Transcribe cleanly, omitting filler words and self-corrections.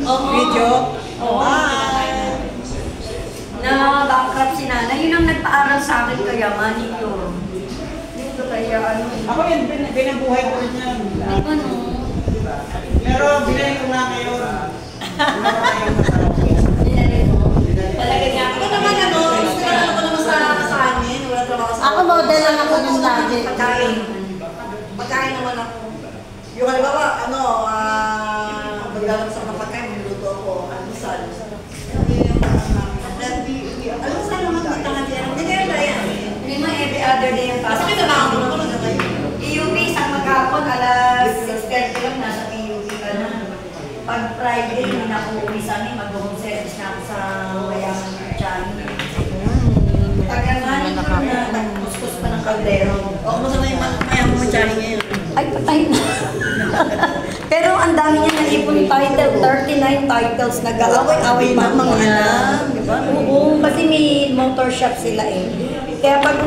video? Oo. Na bankrupt si nanay. Yun ang nagpaaral sa akin kaya manicure. Dito kaya ano. Ako yun, binabuhay ko rin yan. Ano? Pero binili ko nga ngayon. Talaga niya. Ako naman ano, gusto ko naman sa amin. Wala trabaho sa Ako model lang ako ng lagi. Pagkain naman ako. Yung halimbawa, ano, maglalabas ako ng pagkain, magluluto ako, almusal. Almusal naman, kita nga diyan. Hindi kayo ba yan? Hindi mo every other day ang pasok. Bakit na ako naman na kayo? PUP, isang maghapon, alas 6:30 lang, nasa PUP ka na. Pag Friday, hindi na ako uwi sa amin, mag-home service na ako sa Wayangan ng Chani. Tagal-manin ko na, nagkuskus pa ng kaldero. O, kumusta na yung mayamang mo Chani ngayon? Ay, patay na. Pero ang dami niya nag-ipon title, 39 titles, nag-aaway-away pa mga anak. Diba? Oo, kasi may motor shop sila eh. Kaya pag